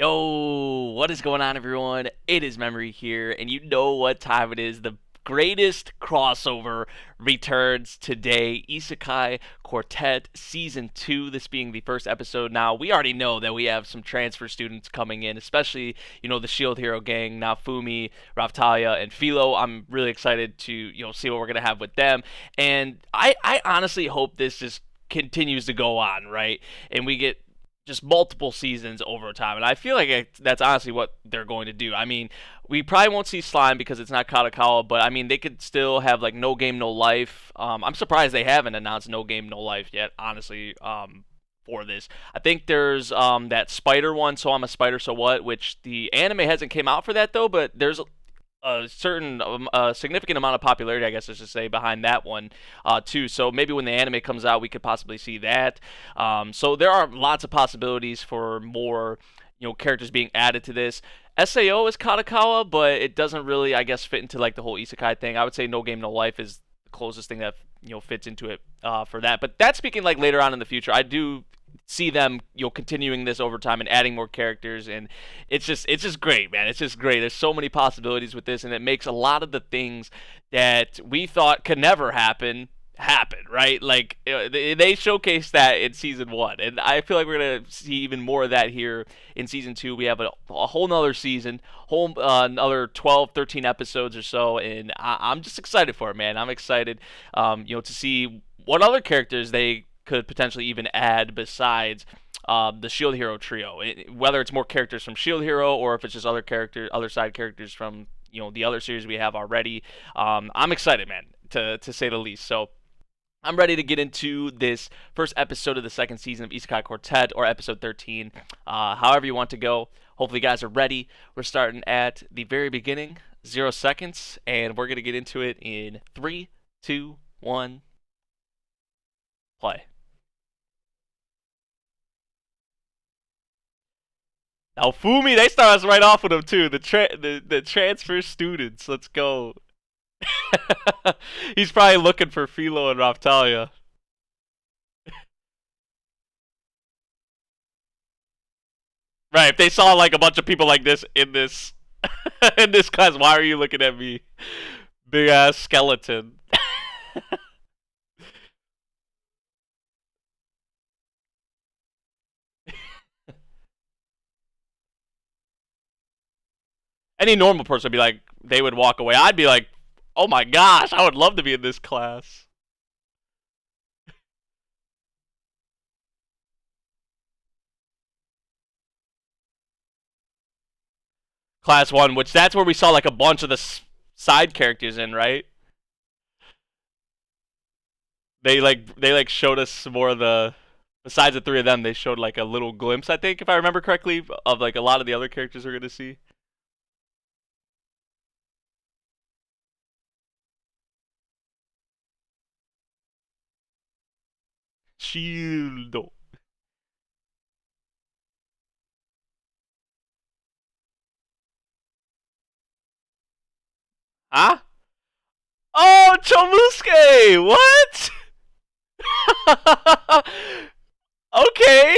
Yo, what is going on, everyone? It is Memory here, and you know what time it is. The greatest crossover returns today. Isekai Quartet Season 2, this being the first episode. Now, we already know that we have some transfer students coming in, especially, the Shield Hero gang, Nafumi, Raftalia, and Philo. I'm really excited to, see what we're going to have with them. And I honestly hope this just continues to go on, right? And we get just multiple seasons over time. And I feel like that's honestly what they're going to do. I mean, we probably won't see Slime because it's not Katakawa, but I mean, they could still have like No Game No Life. I'm surprised they haven't announced No Game No Life yet, honestly. For this, I think there's that spider one. So I'm a spider. So what? Which the anime hasn't came out for that though, but there's a certain significant amount of popularity, I guess I should say, behind that one too. So maybe when the anime comes out, we could possibly see that. So there are lots of possibilities for more, characters being added to this. Sao is Katakawa, but it doesn't really, I guess, fit into like the whole isekai thing. I would say No Game No Life is the closest thing that fits into it for that. But that's speaking like later on in the future. I do see them continuing this over time and adding more characters, and it's just great, man. It's just great. There's so many possibilities with this, and it makes a lot of the things that we thought could never happen, right? Like they showcased that in season 1, and I feel like we're gonna see even more of that here in season 2. We have a whole nother season, whole another 12 13 episodes or so, and I'm just excited for it, man. I'm excited to see what other characters they could potentially even add besides the Shield Hero trio. Whether it's more characters from Shield Hero or if it's just other side characters from the other series we have already. I'm excited, man, to say the least. So I'm ready to get into this first episode of the second season of Isekai Quartet, or episode 13, however you want to go. Hopefully, you guys are ready. We're starting at the very beginning, 0 seconds, and we're gonna get into it in 3, 2, 1, play. Now Fumi, they start us right off with them too. The transfer students. Let's go. He's probably looking for Philo and Raftalia. Right, if they saw like a bunch of people like this in this in this class, why are you looking at me? Big ass skeleton. Any normal person would be like, they would walk away. I'd be like, oh my gosh, I would love to be in this class. Class 1, which that's where we saw like a bunch of the side characters in, right? They showed us more of the, besides the three of them, they showed like a little glimpse, I think, if I remember correctly, of like a lot of the other characters we're gonna see. Shield. Huh? Oh, Chomusuke! What? Okay.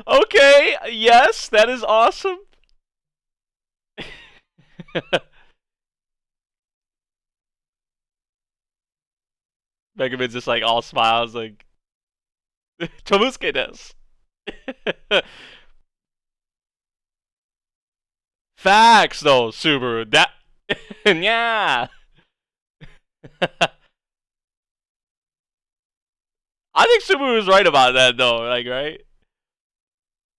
Okay, yes, that is awesome. Mega Man's just like all smiles, like Chomusuke does. Facts though, Subaru. That yeah. I think Subaru was right about that though, like right?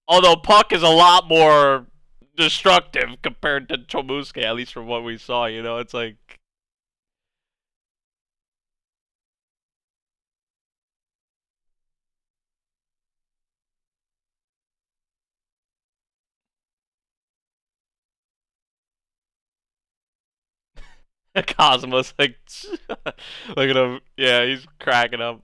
Although Puck is a lot more destructive compared to Chomusuke, at least from what we saw, it's like Cosmos like look at him. Yeah, he's cracking up.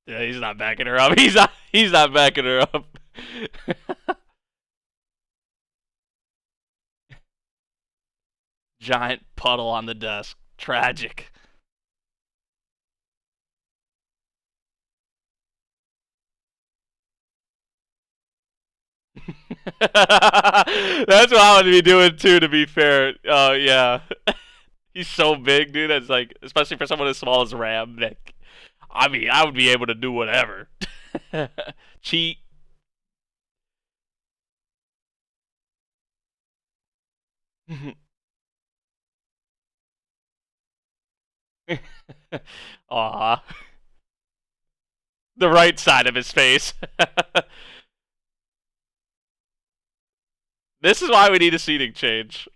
Yeah, he's not backing her up. He's not backing her up. Giant puddle on the desk. Tragic. That's what I would be doing too, to be fair. Oh, yeah. He's so big, dude. That's like, especially for someone as small as Ram. That, I mean, I would be able to do whatever. Cheat. Aw. The right side of his face. This is why we need a seating change.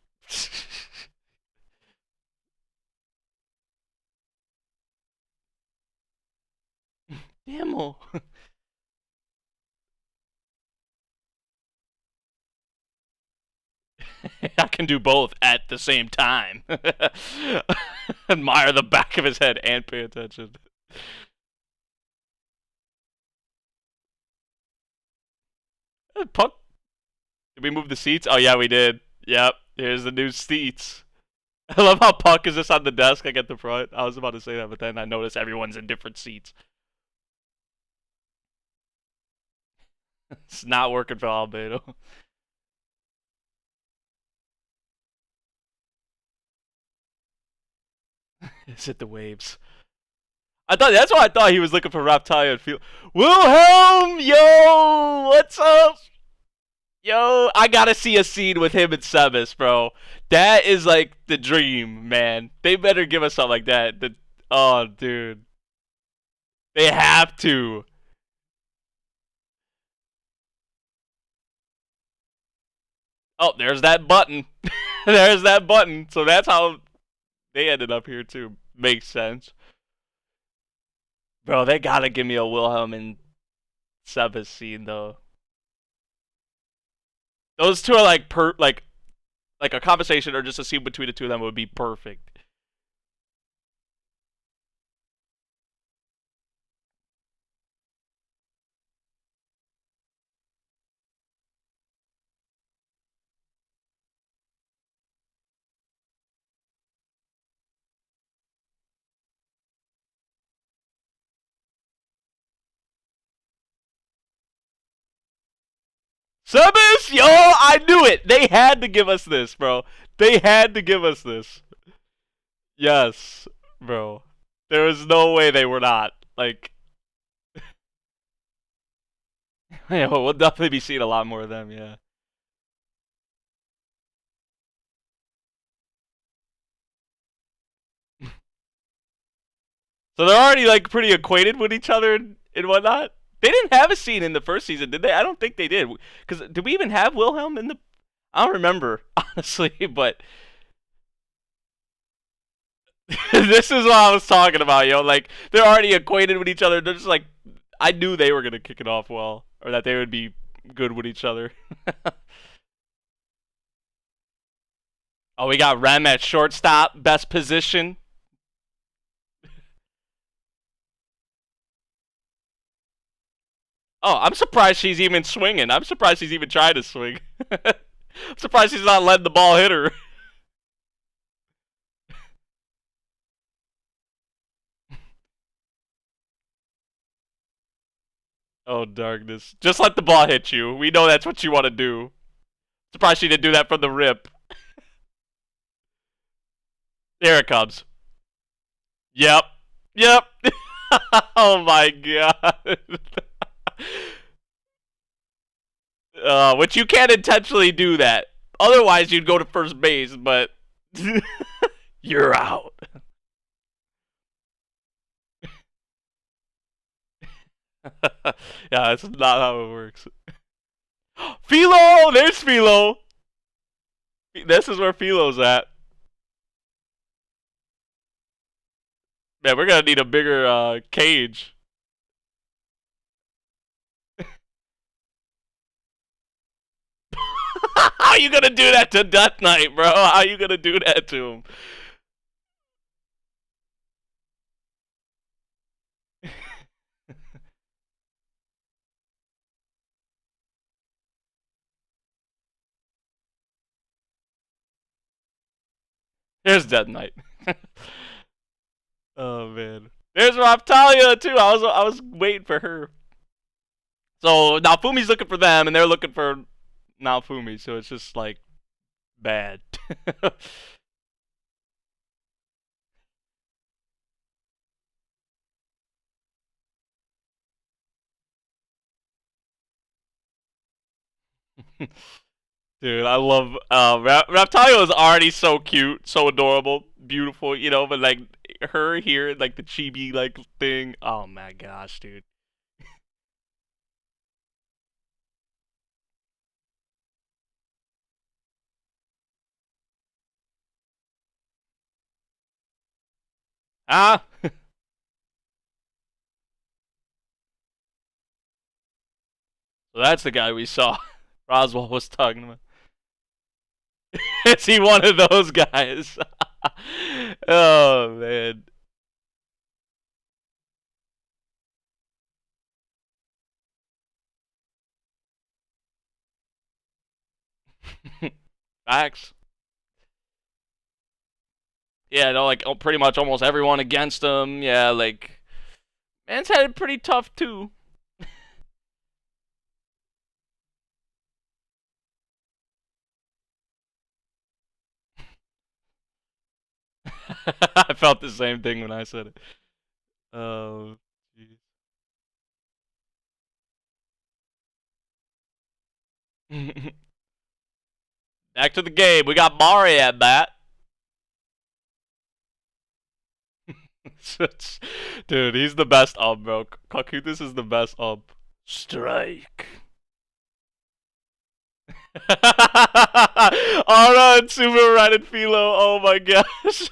Damn. I can do both at the same time. Admire the back of his head and pay attention. Puck. Did we move the seats? Oh, yeah, we did. Yep. Here's the new seats. I love how Puck is just on the desk, like at the front. I was about to say that, but then I noticed everyone's in different seats. It's not working for Albedo. It's at the waves. I thought that's why I thought he was looking for Raptalia and feel Wilhelm, yo, what's up? Yo, I gotta see a scene with him and Sebas, bro. That is like the dream, man. They better give us something like that. Oh, dude, they have to. Oh, there's that button. There's that button. So that's how they ended up here too. Makes sense, bro. They gotta give me a Wilhelm and Sebas scene though. Those two are like a conversation or just a scene between the two of them would be perfect. Sebas, yo, I knew it. They had to give us this, bro. They had to give us this. Yes, bro. There was no way they were not. Like, you know, we'll definitely be seeing a lot more of them. Yeah. So they're already like pretty acquainted with each other and whatnot. They didn't have a scene in the first season, did they? I don't think they did. Because did we even have Wilhelm in the? I don't remember honestly, but this is what I was talking about, yo. Like they're already acquainted with each other. They're just like, I knew they were gonna kick it off well, or that they would be good with each other. Oh, we got Rem at shortstop, best position. Oh, I'm surprised she's even swinging. I'm surprised she's even trying to swing. I'm surprised she's not letting the ball hit her. Oh, darkness. Just let the ball hit you. We know that's what you want to do. Surprised she didn't do that from the rip. There it comes. Yep. Yep. Oh my god. Which you can't intentionally do that. Otherwise, you'd go to first base, but you're out. Yeah, that's not how it works. Philo! There's Philo! This is where Philo's at. Man, we're gonna need a bigger cage. How you gonna do that to Death Knight, bro? How you gonna do that to him? There's Death Knight. Oh man. There's Raptalia too. I was waiting for her. So Naofumi's looking for them, and they're looking for Naofumi. So it's just like bad. Dude, I love Raptalia is already so cute, so adorable, beautiful, but like her here, like the chibi like thing. Oh my gosh, dude. Ah, so that's the guy we saw. Roswell was talking about. Is he one of those guys? Oh man. Facts. Yeah, no, like pretty much almost everyone against him. Yeah, like man's had it pretty tough too. I felt the same thing when I said it. Oh, jeez. Back to the game. We got Mari at bat. Dude, he's the best ump, bro. Kakutis is the best ump. Strike. Oh no, Sumo right in Philo. Oh my gosh.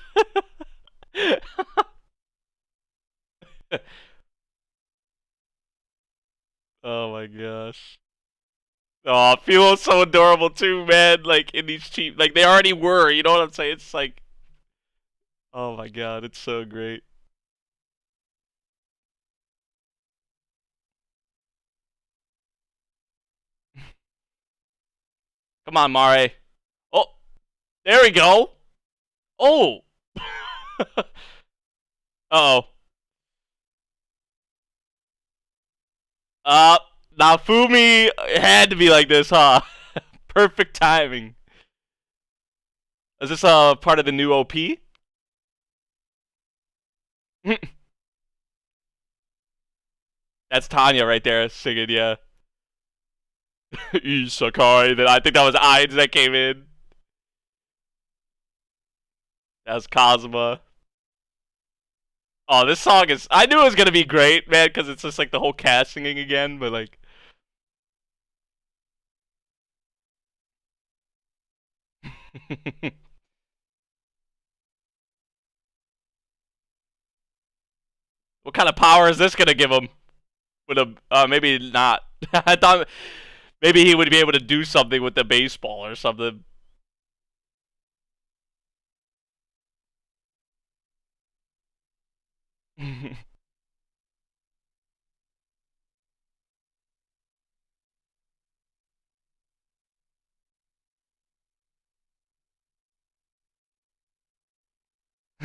Oh my gosh. Oh, Philo's so adorable too, man. Like in these cheap, like they already were. You know what I'm saying? It's like, oh my god, it's so great. Come on, Mare. Oh, there we go. Oh. Oh. Uh, Nafumi had to be like this, huh? Perfect timing. Is this part of the new OP? That's Tanya right there singing, yeah. Isekai. Then I think that was Ainz that came in. That was Kazuma. Oh, this song is. I knew it was gonna be great, man, because it's just like the whole cast singing again, but like. What kind of power is this gonna give him? With a maybe not. I thought maybe he would be able to do something with the baseball or something.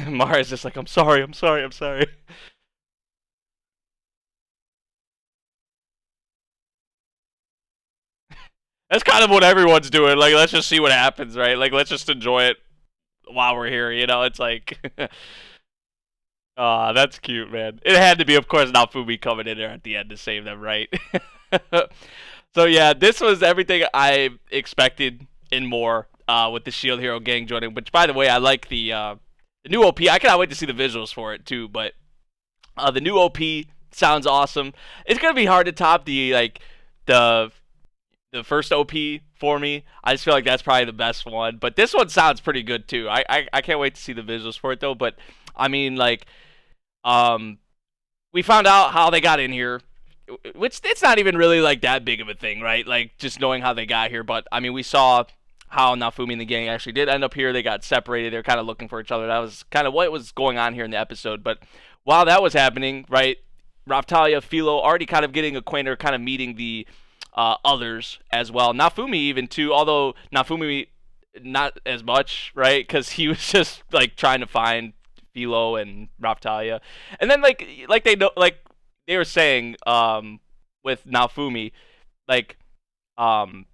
Mara's just like, I'm sorry, I'm sorry, I'm sorry. That's kind of what everyone's doing. Like, let's just see what happens, right? Like, let's just enjoy it while we're here. It's like, ah, that's cute, man. It had to be, of course, Naofumi coming in there at the end to save them, right? So yeah, this was everything I expected and more. With the Shield Hero gang joining, which by the way, I like the new OP. I cannot wait to see the visuals for it too. But the new OP sounds awesome. It's gonna be hard to top the the first OP for me. I just feel like that's probably the best one. But this one sounds pretty good too. I can't wait to see the visuals for it though. But I mean, like, um, we found out how they got in here, which it's not even really like that big of a thing, right? Like just knowing how they got here. But I mean, we saw how Nafumi and the gang actually did end up here. They got separated. They're kind of looking for each other. That was kind of what was going on here in the episode. But while that was happening, right, Raptalia, Philo already kind of getting acquainted, or kind of meeting the others as well. Nafumi even too, although Nafumi not as much, right? Because he was just like trying to find Philo and Raptalia, and then like they know like they were saying with Naofumi like um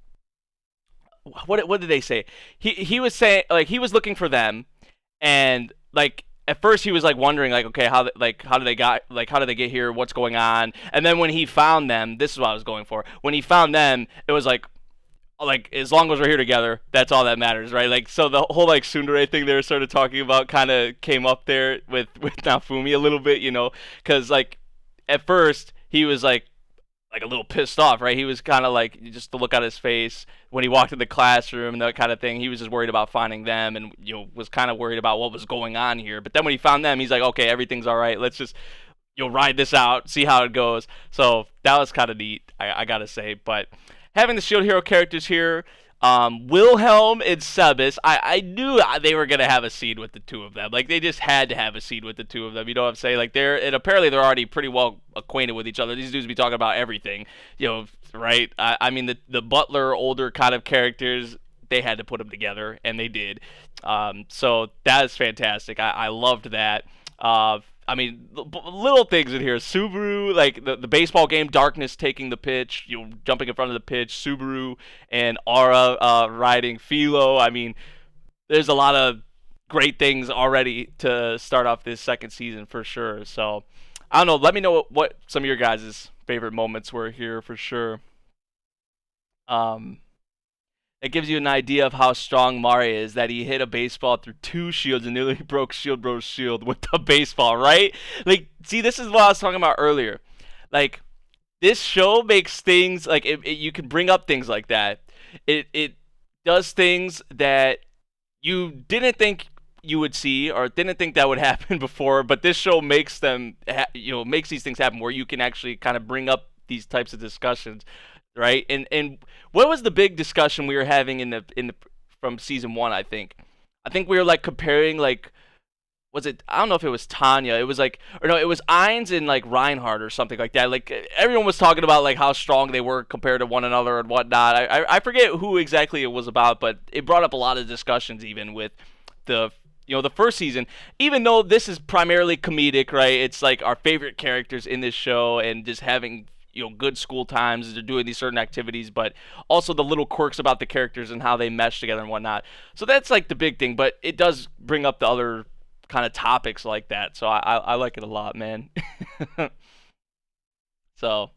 what did they say? He was saying like he was looking for them, and like at first he was like wondering like okay how did they got like how did they get here, what's going on, and then when he found them, this is what I was going for. When he found them, it was like as long as we're here together, that's all that matters, right? Like so the whole like tsundere thing they were sort of talking about kind of came up there with Naofumi a little bit, because like at first he was like a little pissed off, right? He was kind of like just the look on his face when he walked in the classroom and that kind of thing. He was just worried about finding them, and was kind of worried about what was going on here. But then when he found them, he's like, okay, everything's all right. Let's just ride this out, see how it goes. So that was kind of neat, I gotta say. But having the Shield Hero characters here, Wilhelm and Sebas, I knew they were gonna have a scene with the two of them. Like they just had to have a scene with the two of them. You know what I'm saying? Like apparently they're already pretty well acquainted with each other. These dudes be talking about everything, right? I mean the Butler older kind of characters. They had to put them together, and they did. So that is fantastic. I loved that. I mean, little things in here. Subaru, like the baseball game, Darkness taking the pitch, jumping in front of the pitch. Subaru and Aura riding Philo. I mean, there's a lot of great things already to start off this second season for sure. So, I don't know. Let me know what some of your guys' favorite moments were here for sure. Um, it gives you an idea of how strong Mari is, that he hit a baseball through two shields and nearly broke Shield Bro's shield with the baseball, right? Like, see, this is what I was talking about earlier. Like, this show makes things, like, you can bring up things like that. It does things that you didn't think you would see or didn't think that would happen before, but this show makes them, makes these things happen where you can actually kind of bring up these types of discussions, right? And what was the big discussion we were having in the from season 1? I think we were like comparing like was it I don't know if it was Tanya. It was like or no, it was Ainz and like Reinhardt or something like that. Like everyone was talking about like how strong they were compared to one another and whatnot. I forget who exactly it was about, but it brought up a lot of discussions even with the the first season, even though this is primarily comedic, right? It's like our favorite characters in this show and just having good school times. They're doing these certain activities, but also the little quirks about the characters and how they mesh together and whatnot. So that's like the big thing, but it does bring up the other kind of topics like that. So I like it a lot, man. So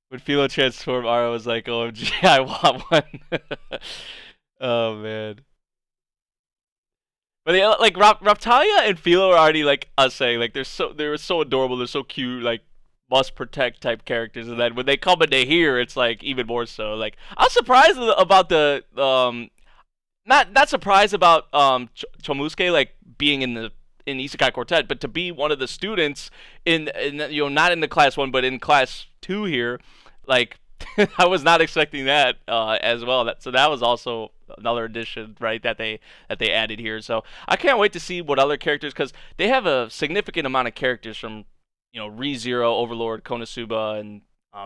when Philo transformed, Ara was like, "OMG, I want one." Oh man. But they, like Raptalia and Philo are already like us saying like they're so adorable, they're so cute, like must protect type characters, and then when they come into here, it's like even more so. Like I was surprised about the not surprised about Chomusuke like being in Isekai Quartet, but to be one of the students in not in the class 1 but in class 2 here, like I was not expecting that as well. So that was also another addition, right? That they added here. So I can't wait to see what other characters, because they have a significant amount of characters from ReZero, Overlord, Konosuba, and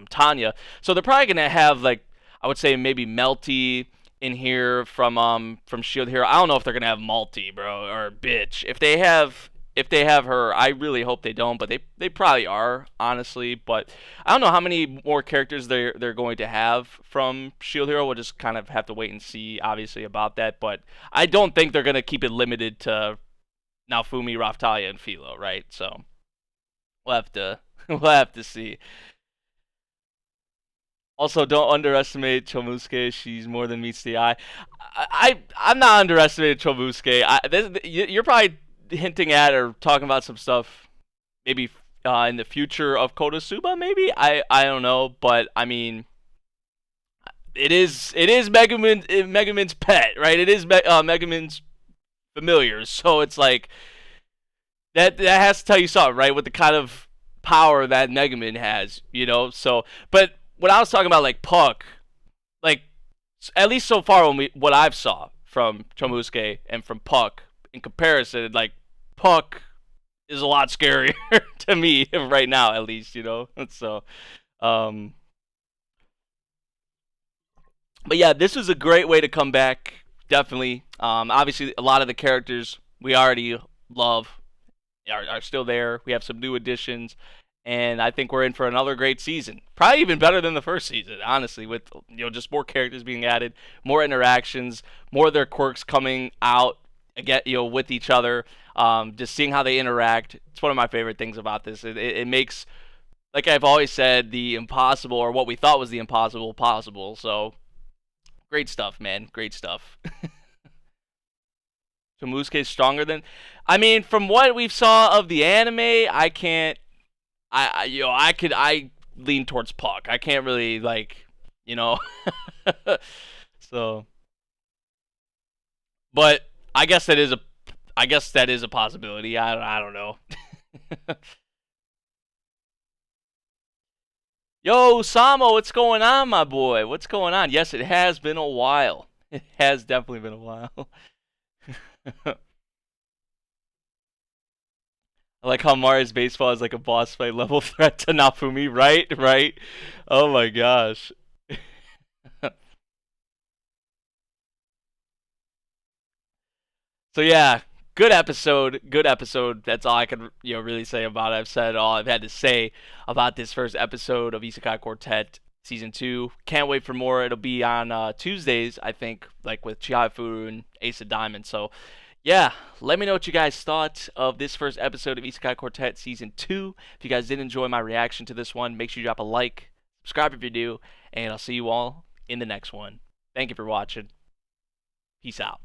Tanya. So they're probably gonna have like I would say maybe Melty in here from Shield Hero. I don't know if they're gonna have Malty, bro, or Bitch. If they have her, I really hope they don't, but they probably are, honestly. But I don't know how many more characters they're going to have from Shield Hero. We'll just kind of have to wait and see, obviously, about that. But I don't think they're gonna keep it limited to Naofumi, Raptalia, and Philo, right? So we'll have to we'll have to see. Also, don't underestimate Chomusuke. She's more than meets the eye. I'm not underestimating Chomusuke. You're probably hinting at or talking about some stuff maybe in the future of Konosuba. Maybe I don't know, but I mean, it is Megumin's pet, right? It is Megumin's familiar, so it's like that has to tell you something, right? With the kind of power that Megumin has. So, but when I was talking about like Puck, like at least so far what I've saw from Chomusuke and from Puck in comparison, like Puck is a lot scarier to me right now, at least. So, um, but yeah, this was a great way to come back. Definitely. Obviously, a lot of the characters we already love are still there. We have some new additions, and I think we're in for another great season. Probably even better than the first season, honestly. With just more characters being added, more interactions, more of their quirks coming out again, with each other. Just seeing how they interact. It's one of my favorite things about this. It makes, like I've always said, the impossible, or what we thought was the impossible, possible. So great stuff, man. Great stuff. So Musuke is stronger than. I mean, from what we've saw of the anime, I can't. I lean towards Puck. I can't really you know. So, but I guess that is a possibility. I don't know. Yo, Samo, what's going on, my boy? What's going on? Yes, it has been a while. It has definitely been a while. I like how Mario's baseball is like a boss fight level threat to Nafumi, right? Right? Oh my gosh. So yeah, good episode. Good episode. That's all I can really say about it. I've said all I've had to say about this first episode of Isekai Quartet season 2. Can't wait for more. It'll be on Tuesdays, I think, like with Chihafu and Ace of Diamonds. So yeah, let me know what you guys thought of this first episode of Isekai Quartet Season 2. If you guys did enjoy my reaction to this one, make sure you drop a like, subscribe if you do, and I'll see you all in the next one. Thank you for watching. Peace out.